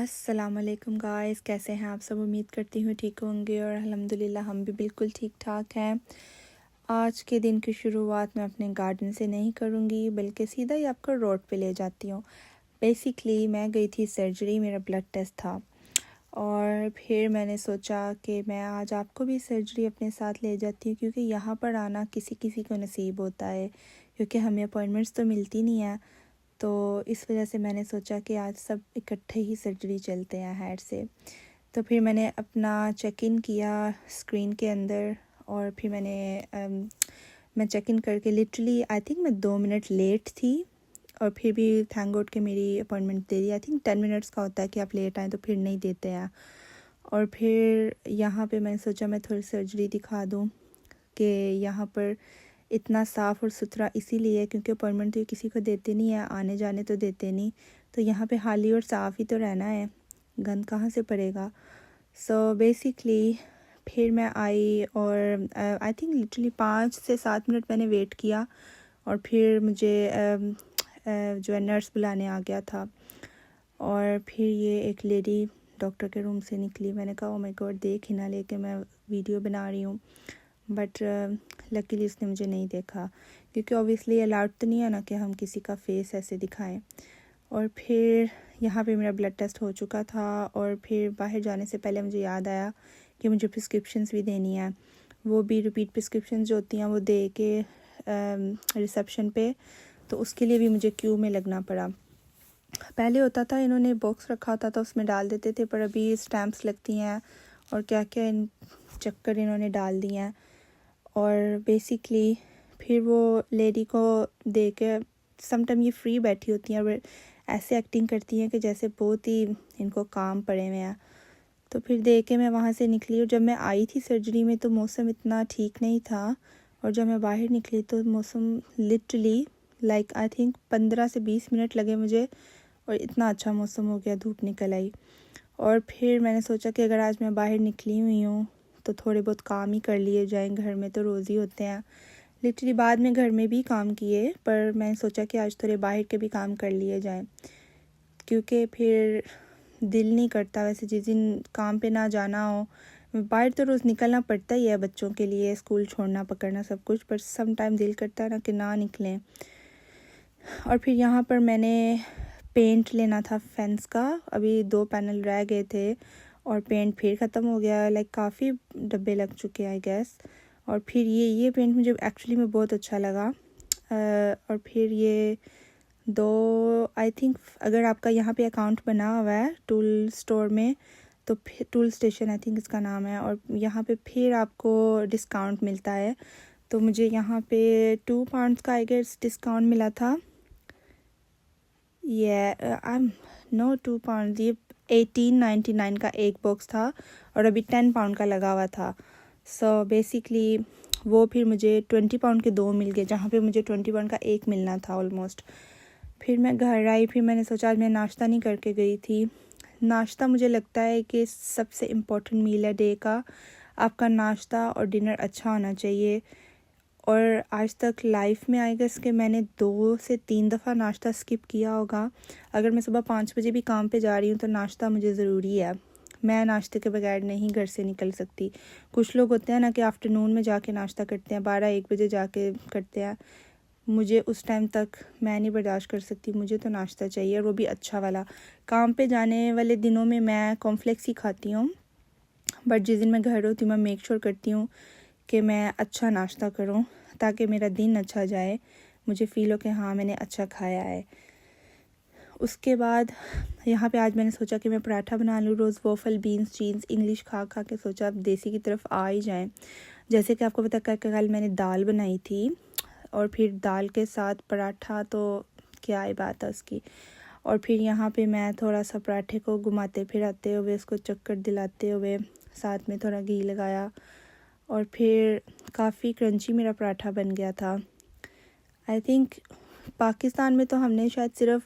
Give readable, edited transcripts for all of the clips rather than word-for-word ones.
अस्सलाम वालेकुम गाइस, कैसे हैं आप सब। उम्मीद करती हूँ ठीक होंगे और अल्हम्दुलिल्लाह हम भी बिल्कुल ठीक ठाक हैं। आज के दिन की शुरुआत मैं अपने गार्डन से नहीं करूँगी बल्कि सीधा ही आपको रोड पे ले जाती हूँ। बेसिकली मैं गई थी सर्जरी, मेरा ब्लड टेस्ट था और फिर मैंने सोचा कि मैं आज आपको भी सर्जरी अपने साथ ले जाती हूँ, क्योंकि यहाँ पर आना किसी किसी को नसीब होता है, क्योंकि हमें अपॉइंटमेंट्स तो मिलती नहीं है। तो इस वजह से मैंने सोचा कि आज सब इकट्ठे ही सर्जरी चलते हैं हेड से। तो फिर मैंने अपना चेक इन किया स्क्रीन के अंदर और फिर मैं चेक इन करके लिटरली आई थिंक मैं 2 मिनट लेट थी और फिर भी थैंक गॉड कि मेरी appointment they the. I think 10 minutes का होता है कि आप लेट आएँ तो फिर नहीं देते हैं। और फिर यहाँ पे मैंने सोचा मैं थोड़ी सर्जरी दिखा दूँ कि यहाँ पर इतना साफ़ और सुथरा इसीलिए क्योंकि अपॉइंटमेंट तो किसी को देते नहीं है, आने जाने तो देते नहीं, तो यहाँ पे खाली और साफ़ ही तो रहना है, गंद कहाँ से पड़ेगा। सो बेसिकली फिर मैं आई और आई थिंक लिटरली 5 से 7 मिनट मैंने वेट किया और फिर मुझे जो है नर्स बुलाने आ गया था। और फिर ये एक लेडी डॉक्टर के रूम से निकली। मैंने कहा ओ माय गॉड, देख ही ना ले कि मैं वीडियो बना रही हूँ, बट लकीली उसने मुझे नहीं देखा, क्योंकि ऑब्वियसली अलाउड तो नहीं है ना कि हम किसी का फेस ऐसे दिखाएं। और फिर यहाँ पे मेरा ब्लड टेस्ट हो चुका था और फिर बाहर जाने से पहले मुझे याद आया कि मुझे प्रिस्क्रिप्शंस भी देनी है, वो भी रिपीट प्रिस्क्रिप्शंस जो होती हैं वो दे के रिसेप्शन पे, तो उसके लिए भी मुझे क्यू में लगना पड़ा। पहले होता था इन्होंने बॉक्स रखा होता था उसमें डाल देते थे, पर अभी स्टैम्प्स लगती हैं और क्या क्या इन चक्कर इन्होंने डाल दिए हैं। और बेसिकली फिर वो लेडी को दे के समटाइम ये फ्री बैठी होती हैं और ऐसे एक्टिंग करती हैं कि जैसे बहुत ही इनको काम पड़े हुए हैं। तो फिर दे के मैं वहाँ से निकली और जब मैं आई थी सर्जरी में तो मौसम इतना ठीक नहीं था और जब मैं बाहर निकली तो मौसम लिटरली लाइक आई थिंक 15 से 20 मिनट लगे मुझे और इतना अच्छा मौसम हो गया, धूप निकल आई। और फिर मैंने सोचा कि अगर आज मैं बाहर निकली हुई हूँ तो थोड़े बहुत काम ही कर लिए जाएं, घर में तो रोज़ ही होते हैं। लिटरली बाद में घर में भी काम किए, पर मैंने सोचा कि आज थोड़े बाहर के भी काम कर लिए जाएं, क्योंकि फिर दिल नहीं करता वैसे जिस दिन काम पे ना जाना हो। बाहर तो रोज़ निकलना पड़ता ही है बच्चों के लिए, स्कूल छोड़ना पकड़ना सब कुछ, पर सम टाइम दिल करता है ना कि ना निकलें। और फिर यहाँ पर मैंने पेंट लेना था फेंस का, अभी 2 पैनल रह गए थे और पेंट फिर ख़त्म हो गया, लाइक काफ़ी डब्बे लग चुके आई गेस। और फिर ये पेंट मुझे एक्चुअली में बहुत अच्छा लगा। और फिर ये 2 आई थिंक अगर आपका यहाँ पे अकाउंट बना हुआ है टूल स्टोर में तो फिर टूल स्टेशन आई थिंक इसका नाम है, और यहाँ पे फिर आपको डिस्काउंट मिलता है। तो मुझे यहाँ पे £2 का आई गेस डिस्काउंट मिला था। नो £2, ये 18.99 का एक बॉक्स था और अभी £10 का लगा हुआ था। सो बेसिकली वो फिर मुझे £20 के 2 मिल गए, जहाँ पे मुझे £20 का एक मिलना था ऑलमोस्ट। फिर मैं घर आई, फिर मैंने सोचा आज मैं नाश्ता नहीं करके गई थी। नाश्ता मुझे लगता है कि सबसे इम्पोर्टेंट मील है डे का। आपका नाश्ता और डिनर अच्छा होना चाहिए। और आज तक लाइफ में आई गेस कि मैंने 2 से 3 दफ़ा नाश्ता स्किप किया होगा। अगर मैं सुबह 5 बजे भी काम पे जा रही हूँ तो नाश्ता मुझे ज़रूरी है। मैं नाश्ते के बगैर नहीं घर से निकल सकती। कुछ लोग होते हैं ना कि आफ्टरनून में जाके नाश्ता करते हैं, 12-1 बजे जाके करते हैं, मुझे उस टाइम तक मैं नहीं बर्दाश्त कर सकती। मुझे तो नाश्ता चाहिए और वो भी अच्छा वाला। काम पे जाने वाले दिनों में मैं कॉर्नफ्लेक्स ही खाती हूँ, बट जिस दिन मैं घर होती हूँ मैं मेक श्योर करती हूँ कि मैं अच्छा नाश्ता करूँ ताकि मेरा दिन अच्छा जाए, मुझे फ़ील हो कि हाँ मैंने अच्छा खाया है। उसके बाद यहाँ पे आज मैंने सोचा कि मैं पराठा बना लूँ। रोज़ वॉफल बीन्स चीज़ इंग्लिश खा खा के सोचा अब देसी की तरफ आ ही जाएं। जैसे कि आपको पता कल मैंने दाल बनाई थी और फिर दाल के साथ पराठा, तो क्या ही बात है उसकी। और फिर यहाँ पे मैं थोड़ा सा पराठे को घुमाते फिराते हुए उसको चक्कर दिलाते हुए साथ में थोड़ा घी लगाया और फिर काफ़ी क्रंची मेरा पराठा बन गया था। आई थिंक पाकिस्तान में तो हमने शायद सिर्फ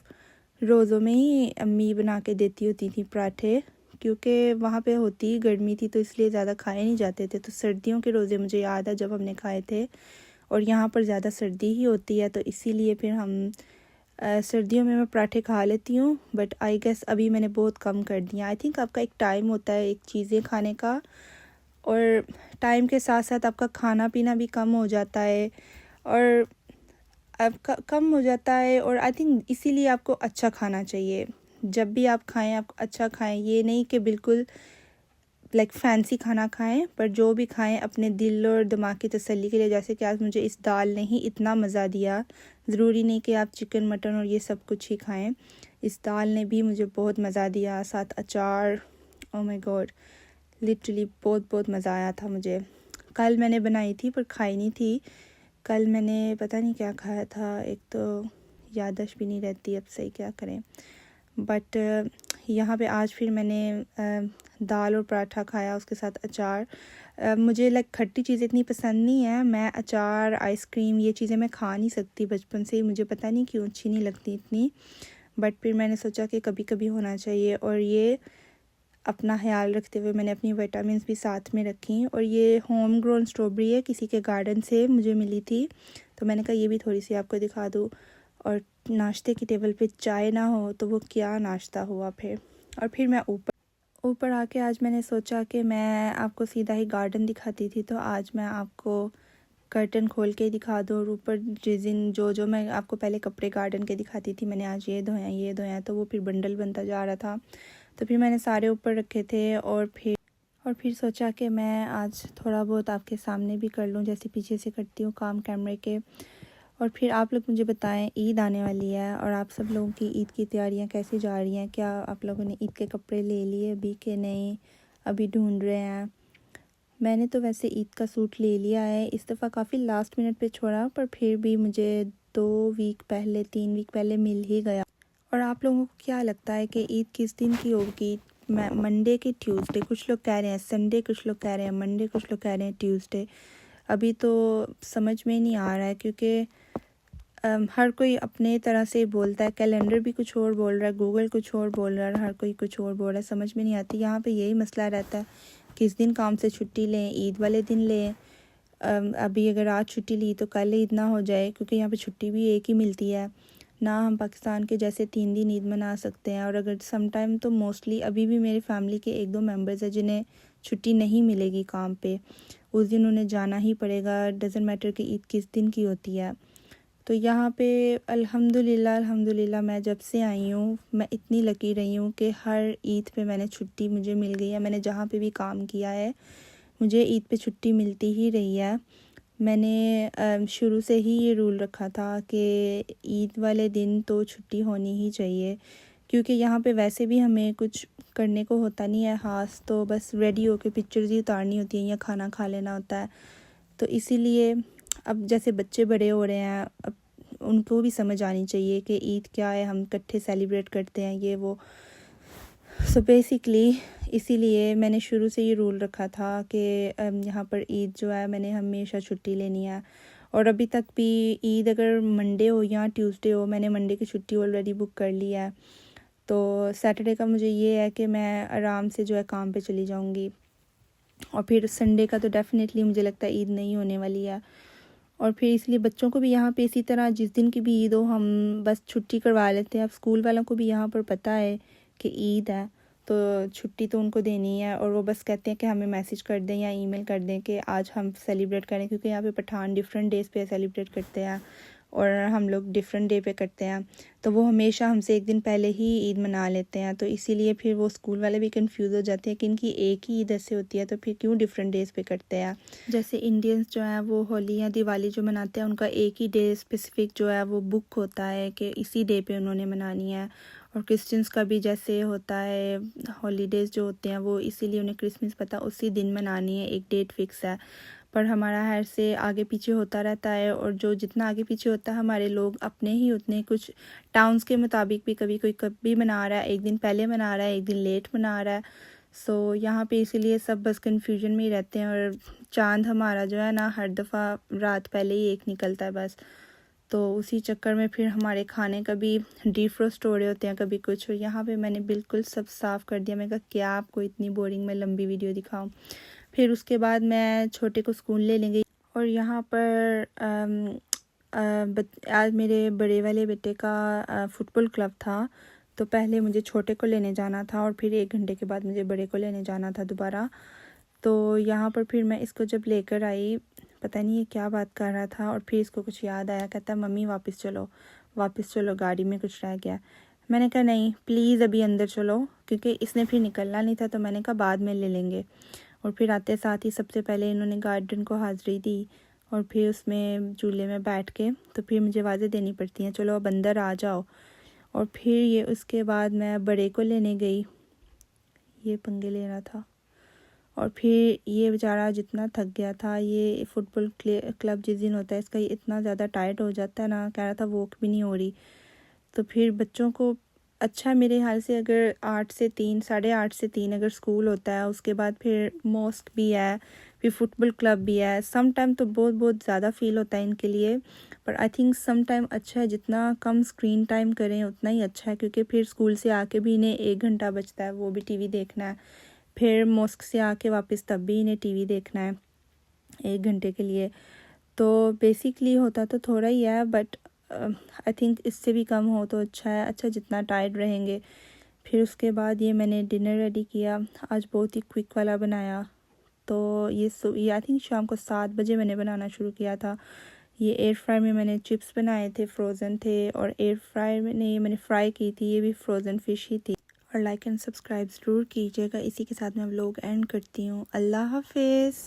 रोज़ों में ही अम्मी बना के देती होती थी पराठे, क्योंकि वहाँ पे होती गर्मी थी तो इसलिए ज़्यादा खाए नहीं जाते थे। तो सर्दियों के रोज़े मुझे याद है जब हमने खाए थे, और यहाँ पर ज़्यादा सर्दी ही होती है तो इसीलिए फिर हम सर्दियों में मैं पराठे खा लेती हूँ, बट आई गेस अभी मैंने बहुत कम कर दिया। आई थिंक आपका एक टाइम होता है एक चीज़ें खाने का, और टाइम के साथ साथ आपका खाना पीना भी कम हो जाता है, और आपका कम हो जाता है, और आई थिंक इसीलिए आपको अच्छा खाना चाहिए। जब भी आप खाएं आप अच्छा खाएं, ये नहीं कि बिल्कुल लाइक फैंसी खाना खाएं, पर जो भी खाएं अपने दिल और दिमाग की तसल्ली के लिए। जैसे कि आज मुझे इस दाल ने ही इतना मज़ा दिया, ज़रूरी नहीं कि आप चिकन मटन और ये सब कुछ ही खाएं, इस दाल ने भी मुझे बहुत मज़ा दिया, साथ अचार। ओह माय गॉड, लिटरली बहुत बहुत मज़ा आया था मुझे। कल मैंने बनाई थी पर खाई नहीं थी। कल मैंने पता नहीं क्या खाया था, एक तो याददाश्त भी नहीं रहती अब सही क्या करें। बट यहाँ पे आज फिर मैंने दाल और पराठा खाया, उसके साथ अचार। मुझे लाइक खट्टी चीज़ें इतनी पसंद नहीं है, मैं अचार आइसक्रीम ये चीज़ें मैं खा नहीं सकती, बचपन से ही मुझे पता नहीं क्यों अच्छी नहीं लगती इतनी। बट फिर मैंने सोचा कि कभी कभी होना चाहिए, और ये अपना ख्याल रखते हुए मैंने अपनी विटामिन भी साथ में रखी। और ये होम ग्रोन स्ट्रॉबेरी है, किसी के गार्डन से मुझे मिली थी, तो मैंने कहा ये भी थोड़ी सी आपको दिखा दूँ। और नाश्ते की टेबल पे चाय ना हो तो वो क्या नाश्ता हुआ फिर। और फिर मैं ऊपर आके आज मैंने सोचा कि मैं आपको सीधा ही गार्डन दिखाती थी, तो आज मैं आपको कर्टन खोल के दिखा दूँ। और ऊपर जिस दिन जो मैं आपको पहले कपड़े गार्डन के दिखाती थी, मैंने आज ये धोया, तो वो फिर बंडल बनता जा रहा था, तो फिर मैंने सारे ऊपर रखे थे। और फिर सोचा कि मैं आज थोड़ा बहुत आपके सामने भी कर लूँ, जैसे पीछे से करती हूँ काम कैमरे के। और फिर आप लोग मुझे बताएं, ईद आने वाली है और आप सब लोगों की ईद की तैयारियां कैसी जा रही हैं? क्या आप लोगों ने ईद के कपड़े ले लिए अभी के नहीं, अभी ढूंढ रहे हैं? मैंने तो वैसे ईद का सूट ले लिया है, इस दफ़ा काफ़ी लास्ट मिनट पे छोड़ा, पर फिर भी मुझे 3 वीक पहले मिल ही गया। और आप लोगों को क्या लगता है कि ईद किस दिन की होगी? मंडे की ट्यूसडे? कुछ लोग कह रहे हैं संडे, कुछ लोग कह रहे हैं मंडे, कुछ लोग कह रहे हैं ट्यूसडे। अभी तो समझ में नहीं आ रहा है, क्योंकि हर कोई अपने तरह से बोलता है। कैलेंडर भी कुछ और बोल रहा है, गूगल कुछ और बोल रहा है, हर कोई कुछ और बोल रहा है, समझ में नहीं आती। यहाँ पे यही मसला रहता है, किस दिन काम से छुट्टी लें, ईद वाले दिन लें। अभी अगर आज छुट्टी ली तो कल ईद ना हो जाए, क्योंकि यहाँ पे छुट्टी भी एक ही मिलती है ना। हम पाकिस्तान के जैसे 3 दिन ईद मना सकते हैं। और अगर सम टाइम तो मोस्टली अभी भी मेरी फैमिली के 1-2 मेंबर्स हैं जिन्हें छुट्टी नहीं मिलेगी काम पे, उस दिन उन्हें जाना ही पड़ेगा, डज़न्ट मैटर कि ईद किस दिन की होती है। तो यहाँ पे अल्हम्दुलिल्लाह मैं जब से आई हूँ मैं इतनी लकी रही हूँ कि हर ईद पे मैंने छुट्टी मुझे मिल गई है। मैंने जहाँ पे भी काम किया है मुझे ईद पे छुट्टी मिलती ही रही है। मैंने शुरू से ही ये रूल रखा था कि ईद वाले दिन तो छुट्टी होनी ही चाहिए, क्योंकि यहाँ पे वैसे भी हमें कुछ करने को होता नहीं है ख़ास, तो बस रेडी होकर पिक्चर्स ही उतारनी होती हैं या खाना खा लेना होता है। तो इसीलिए अब जैसे बच्चे बड़े हो रहे हैं, अब उनको भी समझ आनी चाहिए कि ईद क्या है, हम इकट्ठे सेलिब्रेट करते हैं ये वो। सो बेसिकली इसीलिए मैंने शुरू से ये रूल रखा था कि यहाँ पर ईद जो है मैंने हमेशा छुट्टी लेनी है। और अभी तक भी ईद अगर मंडे हो या ट्यूसडे हो, मैंने मंडे की छुट्टी ऑलरेडी बुक कर ली है। तो सैटरडे का मुझे ये है कि मैं आराम से जो है काम पे चली जाऊँगी। और फिर संडे का तो डेफ़िनेटली मुझे लगता है ईद नहीं होने वाली है। और फिर इसलिए बच्चों को भी यहाँ पे इसी तरह जिस दिन की भी ईद हो हम बस छुट्टी करवा लेते हैं। अब स्कूल वालों को भी यहाँ पर पता है कि ईद है, तो छुट्टी तो उनको देनी है, और वो बस कहते हैं कि हमें मैसेज कर दें या ईमेल कर दें कि आज हम सेलिब्रेट करें, क्योंकि यहाँ पे पठान डिफरेंट डेज़ पे सेलिब्रेट करते हैं और हम लोग डिफरेंट डे पे करते हैं। तो वो हमेशा हमसे एक दिन पहले ही ईद मना लेते हैं, तो इसीलिए फिर वो स्कूल वाले भी कंफ्यूज हो जाते हैं कि इनकी एक ही ईद ऐसे होती है तो फिर क्यों डिफरेंट डेज़ पे करते हैं। जैसे इंडियंस जो हैं वो होली या दिवाली जो मनाते हैं उनका एक ही डे स्पेसिफिक जो है वो बुक होता है कि इसी डे पे उन्होंने मनानी है। और क्रिश्चियंस का भी जैसे होता है, हॉलीडेज़ जो होते हैं वो इसीलिए उन्हें क्रिसमस पता उसी दिन मनानी है, एक डेट फिक्स है। पर हमारा हर से आगे पीछे होता रहता है, और जो जितना आगे पीछे होता है हमारे लोग अपने ही उतने कुछ टाउन्स के मुताबिक भी कभी कोई कभी मना रहा है, एक दिन पहले मना रहा है, एक दिन लेट मना रहा है। सो यहाँ पे इसीलिए सब बस कन्फ्यूजन में ही रहते हैं। और चांद हमारा जो है ना हर दफ़ा रात पहले ही एक निकलता है बस, तो उसी चक्कर में फिर हमारे खाने कभी डिफ्रोस्ट हो रहे होते हैं, कभी कुछ। और यहाँ पे मैंने बिल्कुल सब साफ़ कर दिया। मैं कहा क्या आपको इतनी बोरिंग में लंबी वीडियो दिखाऊं। फिर उसके बाद मैं छोटे को स्कूल ले लेंगे। और यहाँ पर आज मेरे बड़े वाले बेटे का फुटबॉल क्लब था, तो पहले मुझे छोटे को लेने जाना था और फिर 1 घंटे के बाद मुझे बड़े को लेने जाना था दोबारा। तो यहाँ पर फिर मैं इसको जब लेकर आई, पता नहीं ये क्या बात कर रहा था, और फिर इसको कुछ याद आया, कहता मम्मी वापस चलो गाड़ी में कुछ रह गया। मैंने कहा नहीं प्लीज़ अभी अंदर चलो, क्योंकि इसने फिर निकलना नहीं था, तो मैंने कहा बाद में ले लेंगे। और फिर आते साथ ही सबसे पहले इन्होंने गार्डन को हाज़िरी दी और फिर उसमें झूले में बैठ के, तो फिर मुझे आवाज़ें देनी पड़ती हैं चलो अब अंदर आ जाओ। और फिर ये उसके बाद मैं बड़े को लेने गई, ये पंगे ले रहा था, और फिर ये बेचारा जितना थक गया था, ये फुटबॉल क्लब जिस दिन होता है इसका ये इतना ज़्यादा टायर्ड हो जाता है ना, कह रहा था वॉक भी नहीं हो रही। तो फिर बच्चों को अच्छा मेरे ख्याल से अगर 8 से 3, 8:30 से 3 अगर स्कूल होता है, उसके बाद फिर मॉस्क भी है, फिर फुटबॉल क्लब भी है। सम टाइम तो बहुत ज़्यादा फ़ील होता है इनके लिए, पर आई थिंक सम टाइम अच्छा है, जितना कम स्क्रीन टाइम करें उतना ही अच्छा है, क्योंकि फिर स्कूल से आके भी इन्हें 1 घंटा बचता है, वो भी टीवी देखना है। फिर मॉस्क से आके वापस तब भी इन्हें टीवी देखना है 1 घंटे के लिए। तो बेसिकली होता तो थोड़ा ही है, बट आई थिंक इससे भी कम हो तो अच्छा है, अच्छा जितना टायर्ड रहेंगे। फिर उसके बाद ये मैंने डिनर रेडी किया, आज बहुत ही क्विक वाला बनाया। तो ये आई थिंक शाम को 7 बजे मैंने बनाना शुरू किया था। ये एयर फ्रायर में मैंने चिप्स बनाए थे, फ्रोज़न थे, और एयर फ्रायर में नहीं, मैंने फ्राई की थी, ये भी फ्रोज़न फ़िश ही थी। और लाइक एंड सब्सक्राइब ज़रूर कीजिएगा। इसी के साथ मैं व्लॉग एंड करती हूँ। अल्लाह हाफिज़।